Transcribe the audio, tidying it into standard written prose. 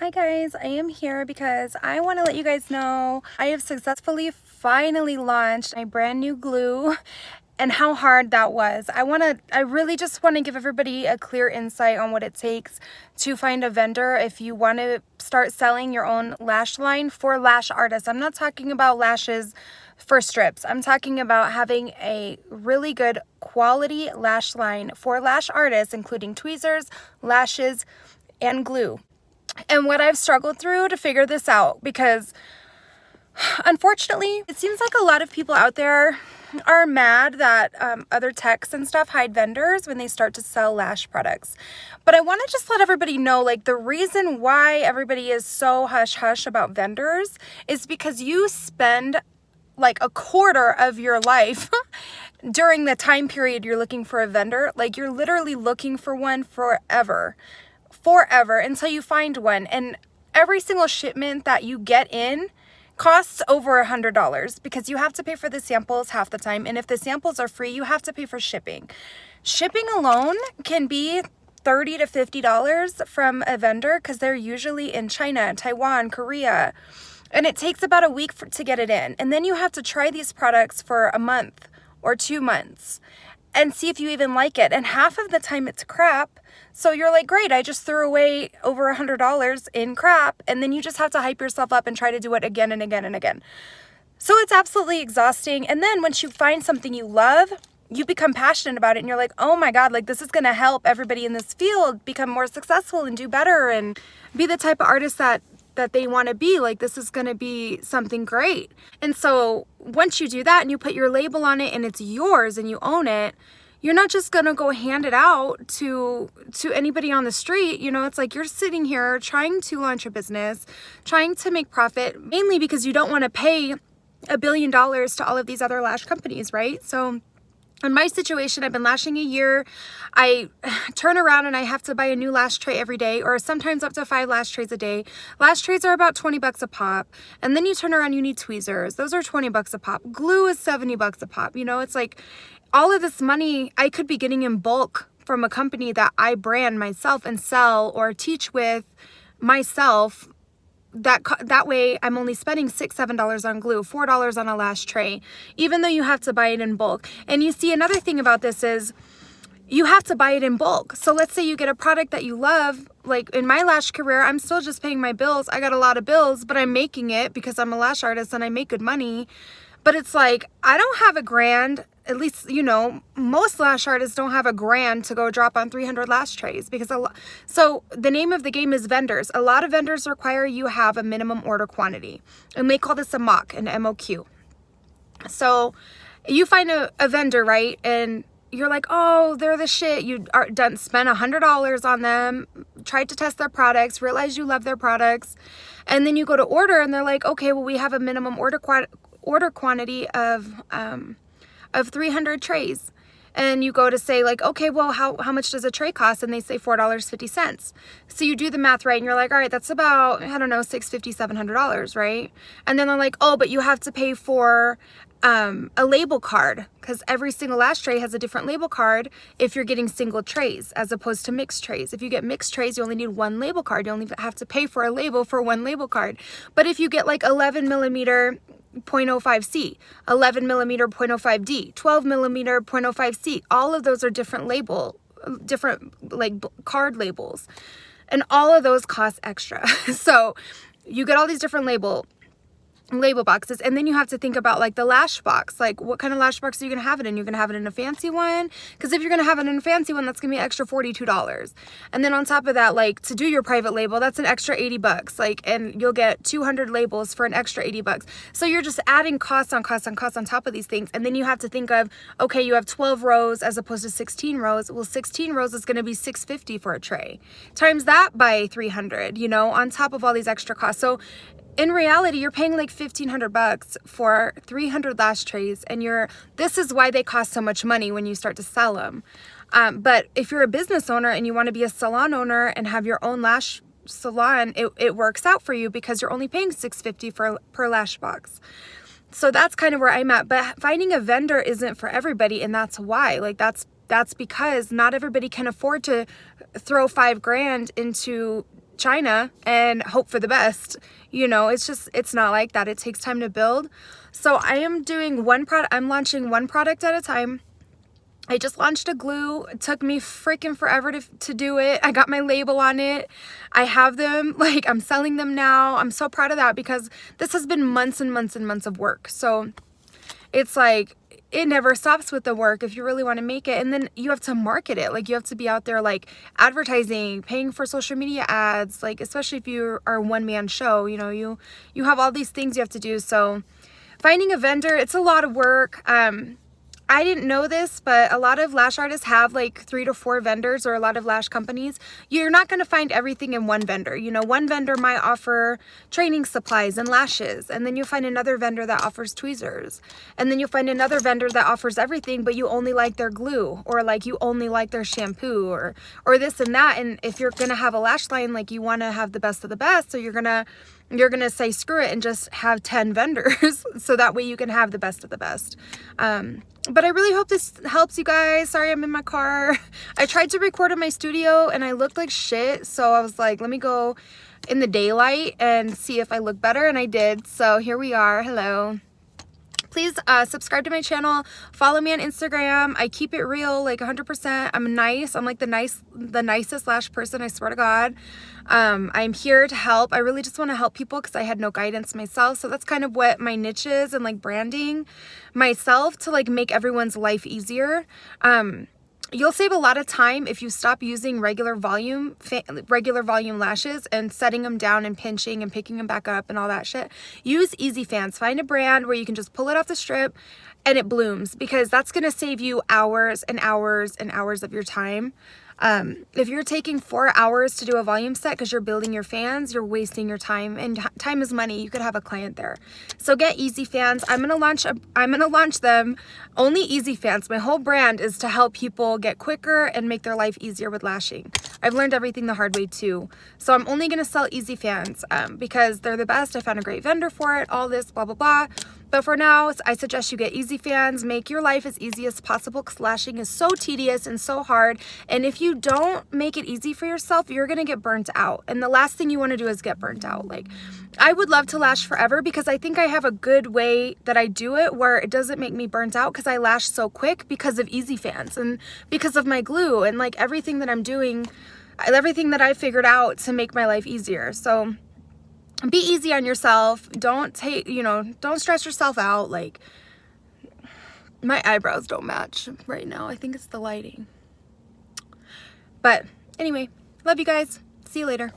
Hi guys, I am here because I want to let you guys know I have successfully finally launched my brand new glue and how hard that was. I really just want to give everybody a clear insight on what it takes to find a vendor if you want to start selling your own lash line for lash artists. I'm not talking about lashes for strips. I'm talking about having a really good quality lash line for lash artists, including tweezers, lashes, and glue. And what I've struggled through to figure this out, because unfortunately it seems like a lot of people out there are mad that other techs and stuff hide vendors when they start to sell lash products. But I want to just let everybody know, like, the reason why everybody is so hush hush about vendors is because you spend like a quarter of your life during the time period you're looking for a vendor. Like, you're literally looking for one forever until you find one. And every single shipment that you get in costs over $100 because you have to pay for the samples half the time. And if the samples are free, you have to pay for shipping. Shipping alone can be $30 to $50 from a vendor because they're usually in China, Taiwan, Korea. And it takes about a week to get it in. And then you have to try these products for a month or 2 months and see if you even like it. And half of the time it's crap. So you're like, great, I just threw away over $100 in crap. And then you just have to hype yourself up and try to do it again and again and again. So it's absolutely exhausting. And then once you find something you love, you become passionate about it. And you're like, oh my God, like, this is going to help everybody in this field become more successful and do better and be the type of artist that they want to be. Like, this is going to be something great. And so once you do that and you put your label on it and it's yours and you own it, you're not just going to go hand it out to anybody on the street. You know, it's like you're sitting here trying to launch a business, trying to make profit, mainly because you don't want to pay $1 billion to all of these other lash companies, right? So in my situation, I've been lashing a year. I turn around and I have to buy a new lash tray every day, or sometimes up to 5 lash trays a day. Lash trays are about 20 bucks a pop. And then you turn around, you need tweezers. Those are 20 bucks a pop. Glue is 70 bucks a pop. You know, it's like all of this money I could be getting in bulk from a company that I brand myself and sell or teach with myself. That way I'm only spending $6, $7 on glue, $4 on a lash tray, even though you have to buy it in bulk. And you see, another thing about this is you have to buy it in bulk. So let's say you get a product that you love. Like in my lash career, I'm still just paying my bills. I got a lot of bills, but I'm making it because I'm a lash artist and I make good money. But it's like, I don't have $1,000. At least, you know, most lash artists don't have $1,000 to go drop on 300 lash trays because so the name of the game is vendors. A lot of vendors require you have a minimum order quantity, and they call this a MOQ, an MOQ. So you find a vendor, right? And you're like, oh, they're the shit. You are done, spent $100 on them, tried to test their products, realize you love their products. And then you go to order and they're like, okay, well, we have a minimum order quantity of 300 trays. And you go to say, like, okay, well, how much does a tray cost? And they say $4.50. So you do the math, right? And you're like, all right, that's about, I don't know, $650, $700, right? And then they're like, oh, but you have to pay for a label card, because every single lash tray has a different label card if you're getting single trays as opposed to mixed trays. If you get mixed trays, you only need one label card. You only have to pay for a label for one label card. But if you get like 11 millimeter 0.05C, 11 millimeter 0.05D, 12 millimeter 0.05C, all of those are different like card labels, and all of those cost extra. So you get all these different label boxes, and then you have to think about like the lash box. Like, what kind of lash box are you gonna have it in? You're gonna have it in a fancy one, because if you're gonna have it in a fancy one, that's gonna be extra $42. And then on top of that, like, to do your private label, that's an extra 80 bucks. Like, and you'll get 200 labels for an extra 80 bucks. So you're just adding costs on costs on costs on top of these things. And then you have to think of, okay, you have 12 rows as opposed to 16 rows. Well, 16 rows is gonna be $650 for a tray. Times that by 300, you know, on top of all these extra costs. So in reality, you're paying like $1,500 for 300 lash trays, and this is why they cost so much money when you start to sell them. But if you're a business owner and you want to be a salon owner and have your own lash salon, it works out for you because you're only paying $650 per lash box. So that's kind of where I'm at. But finding a vendor isn't for everybody, and that's why. Like, that's because not everybody can afford to throw $5,000 into China and hope for the best. You know, it's not like that. It takes time to build. So I am doing one product. I'm launching one product at a time. I just launched a glue. It took me freaking forever to do it. I got my label on it. I have them, like, I'm selling them now. I'm so proud of that because this has been months and months and months of work. So it's like, it never stops with the work if you really want to make it. And then you have to market it. Like, you have to be out there, like, advertising, paying for social media ads, like, especially if you are a one-man show, you know, you have all these things you have to do. So finding a vendor, it's a lot of work. I didn't know this, but a lot of lash artists have like 3 to 4 vendors, or a lot of lash companies. You're not going to find everything in one vendor. You know, one vendor might offer training supplies and lashes, and then you'll find another vendor that offers tweezers, and then you'll find another vendor that offers everything, but you only like their glue, or like you only like their shampoo, or this and that. And if you're going to have a lash line, like, you want to have the best of the best, so you're going to say screw it and just have 10 vendors so that way you can have the best of the best. But I really hope this helps you guys. Sorry, I'm in my car. I tried to record in my studio and I looked like shit, so I was like, let me go in the daylight and see if I look better, and I did. So here we are. Hello. Please subscribe to my channel, follow me on Instagram. I keep it real, like 100%. I'm nice. I'm like the nicest lash person, I swear to God. I'm here to help. I really just want to help people because I had no guidance myself. So that's kind of what my niche is, and like branding myself to like make everyone's life easier. You'll save a lot of time if you stop using regular volume lashes and setting them down and pinching and picking them back up and all that shit. Use Easy Fans. Find a brand where you can just pull it off the strip and it blooms, because that's going to save you hours and hours and hours of your time. If you're taking 4 hours to do a volume set because you're building your fans, you're wasting your time, and time is money. You could have a client there. So get Easy Fans. I'm gonna launch them. Only Easy Fans. My whole brand is to help people get quicker and make their life easier with lashing. I've learned everything the hard way too. So I'm only gonna sell Easy Fans because they're the best. I found a great vendor for it. All this blah blah blah. But for now, I suggest you get Easy Fans. Make your life as easy as possible because lashing is so tedious and so hard. And if you don't make it easy for yourself, you're going to get burnt out. And the last thing you want to do is get burnt out. Like, I would love to lash forever because I think I have a good way that I do it where it doesn't make me burnt out, because I lash so quick because of Easy Fans and because of my glue and like everything that I'm doing, everything that I figured out to make my life easier. So be easy on yourself. Don't stress yourself out. Like, my eyebrows don't match right now. I think it's the lighting. But anyway, love you guys. See you later.